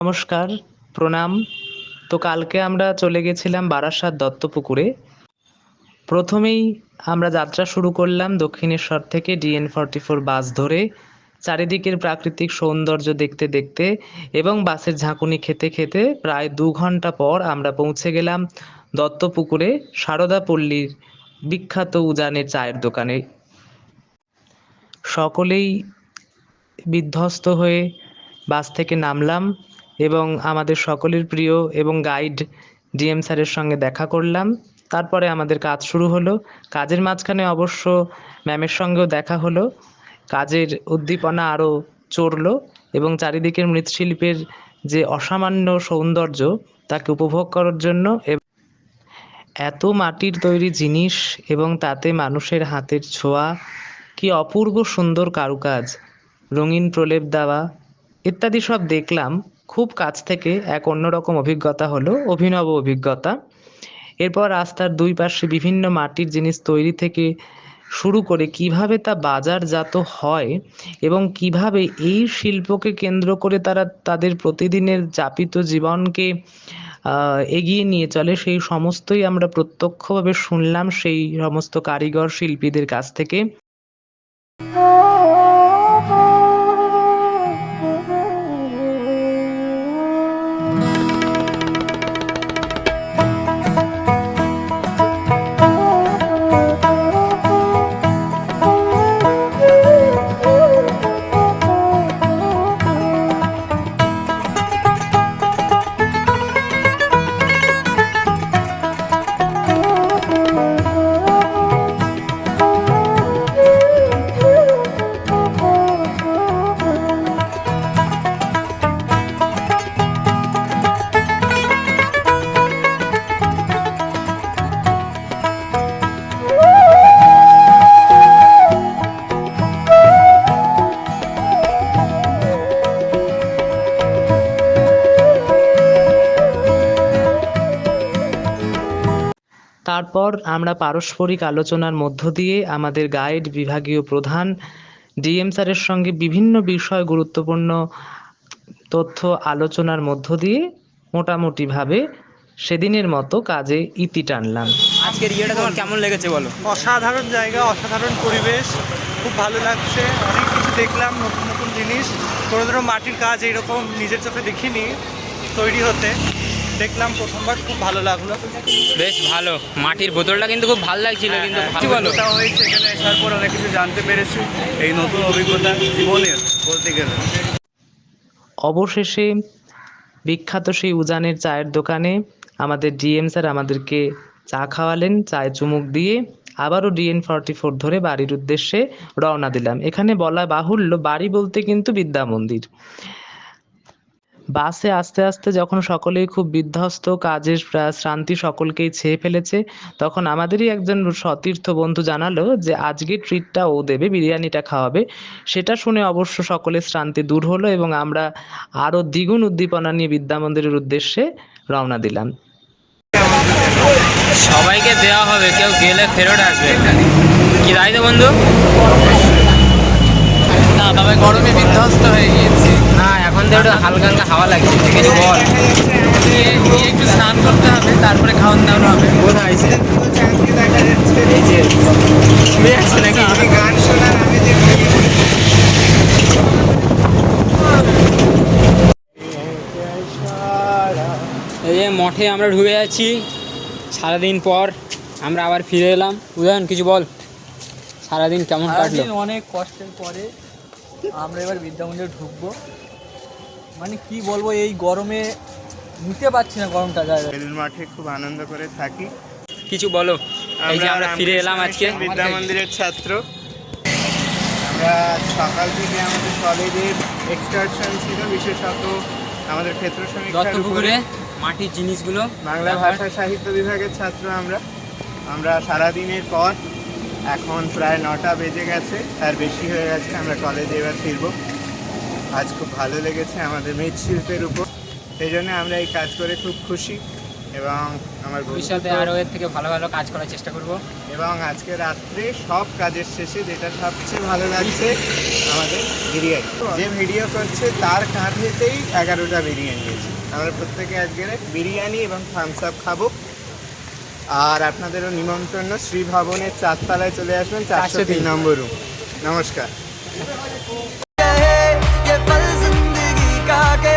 নমস্কার, প্রণাম। তো কালকে আমরা চলে গেছিলাম বারাসাত দত্তপুকুরে। প্রথমেই আমরা যাত্রা শুরু করলাম দক্ষিণেশ্বর থেকে DN44 বাস ধরে। চারিদিকের প্রাকৃতিক সৌন্দর্য দেখতে দেখতে এবং বাসের ঝাঁকুনি খেতে খেতে প্রায় 2 ঘন্টা পর আমরা পৌঁছে গেলাম দত্তপুকুরে সারদা পল্লীর বিখ্যাত উজানের চায়ের দোকানে। সকলেই বিধ্বস্ত হয়ে বাস থেকে নামলাম এবং আমাদের সকলের প্রিয় এবং গাইড ডিএম স্যারের সঙ্গে দেখা করলাম। তারপরে আমাদের কাজ শুরু হলো। কাজের মাঝখানে অবশ্য ম্যামের সঙ্গেও দেখা হলো। কাজের উদ্দীপনা আরও চড়লো এবং চারিদিকের মৃৎশিল্পের যে অসামান্য সৌন্দর্য তাকে উপভোগ করার জন্য এত মাটির তৈরি জিনিস এবং তাতে মানুষের হাতের ছোঁয়া, কি অপূর্ব সুন্দর কারুকাজ, রঙিন প্রলেপ দেওয়া ইত্যাদি সব দেখলাম। খুব কাছ থেকে এক অন্যরকম অভিজ্ঞতা হলো, অভিনব অভিজ্ঞতা। এরপর রাস্তার দুই পাশে বিভিন্ন মাটির জিনিস তৈরি থেকে শুরু করে কিভাবে তা বাজারজাত হয় এবং কিভাবে এই শিল্পকে কেন্দ্র করে তারা তাদের প্রতিদিনের যাপিত জীবনকে এগিয়ে নিয়ে চলে, সেই সমস্তই আমরা প্রত্যক্ষভাবে শুনলাম সেই সমস্ত কারিগর শিল্পীদের কাছ থেকে। তারপর আমরা পারস্পরিক আলোচনার মধ্য দিয়ে আমাদের গাইড বিভাগীয় প্রধান ডিএম স্যারের সঙ্গে বিভিন্ন বিষয় গুরুত্বপূর্ণ তথ্য আলোচনার মধ্য দিয়ে মোটামুটিভাবে সেদিনের মতো কাজে ইতি টানলাম। আজকের ইয়েটা তোমার কেমন লেগেছে বলো? অসাধারণ জায়গা, অসাধারণ পরিবেশ, খুব ভালো লাগছে। অনেক কিছু দেখলাম, নতুন নতুন জিনিস, কোনো মাটির কাজ এইরকম নিজের চোখে দেখিনি তৈরি হতে, দেখলাম প্রথমবার, খুব ভালো লাগলো। বেশ ভালো, মাটির বোতলটা কিন্তু খুব ভালো লাগছিল। কিন্তু অভিজ্ঞতা হয়েছে এখানে আসার পর, অনেক কিছু জানতে পেরেছি। এই নতুন অভিজ্ঞতা জীবনের বলতে গেলে। অবশেষে বিখ্যাত সেই উজানের চায়ের দোকানে আমাদের ডিএম স্যার আমাদেরকে চা খাওয়ালেন। চায়ে চুমুক দিয়ে আবারও DN44 ধরে বাড়ির উদ্দেশ্যে রওনা দিলাম। এখানে বলা বাহুল্য, বাড়ি বলতে কিন্তু বিদ্যা মন্দির। বাসে আস্তে আস্তে যখন সকলেই খুব বিধ্বস্ত, কাজের শ্রান্তি সকলকেই ছেয়ে ফেলেছে, তখন আমাদেরই একজন সতীর্থ বন্ধু জানালো যে আজকে ট্রিটটা ও দেবে, বিরিয়ানিটা খাওয়াবে। সেটা শুনে অবশ্য সকলের শ্রান্তি দূর হলো এবং আমরা আরও দ্বিগুণ উদ্দীপনা নিয়ে বিদ্যা মন্দিরের উদ্দেশ্যে রওনা দিলাম। সবাইকে দেওয়া হবে, কেউ গেলে ফেরত আসবে, কি তাই তো বন্ধু? না, তবে গরমে বিধ্বস্ত হয়ে গিয়েছি। না, এখন তো একটু হালকা হালকা হাওয়া লাগছে, কিছু বল। একটু স্নান করতে হবে, তারপরে খাওয়ান দাওয়ান হবে। কোথায় এই যে শুয়ে আছে নাকি? গান শোনার আমি যে এই যে মঠে আমরা ঢুকে যাচ্ছি সারাদিন পর, আমরা আবার ফিরে এলাম। উদাহরণ কিছু বল, সারাদিন কেমন কাটলো? অনেক কষ্টের পরে আমরা এবার বিদ্যা মন্দিরে ঢুকবো। মানে কি বলবো, এই গরমে নিতে পারছি না গরমটা। বেলুন মাঠে খুব আনন্দ করে থাকি। কিছু বলো। এই যে আমরা ফিরে এলাম আজকে বিদ্যা মন্দিরের ছাত্র। আমরা সকাল থেকে আমাদের কলেজের এক্সকারশন ছিল, বিশেষত আমাদের ক্ষেত্র সমীক্ষার উপরে। দত্তপুকুরে মাটির জিনিসগুলো, বাংলা ভাষা সাহিত্য বিভাগের ছাত্র আমরা সারাদিনের পর এখন প্রায় 9টা বেজে গেছে, তার বেশি হয়ে গেছে, আমরা কলেজে এবার ফিরবো। আজ খুব ভালো লেগেছে আমাদের মৃৎশিল্পের উপর, সেই জন্য আমরা এই কাজ করে খুব খুশি। এবং আমার ভবিষ্যতে বন্ধু তো- আরও এর থেকে ভালো ভালো কাজ করার চেষ্টা করব। এবং আজকে রাত্রে সব কাজের শেষে যেটা সবচেয়ে ভালো লাগছে আমাদের বিরিয়ানি। যে ভিডিও করছে তার কাঁধেতেই 11টা বিরিয়ানি আছে। আমরা প্রত্যেকে আজকে বিরিয়ানি এবং থামস আপ খাবো। আর আপনাদেরও নিমন্ত্রণ, শ্রী ভবনের 4 তলায় চলে আসবেন, 403 নম্বর রুম। নমস্কার। ये पल जिंदगी का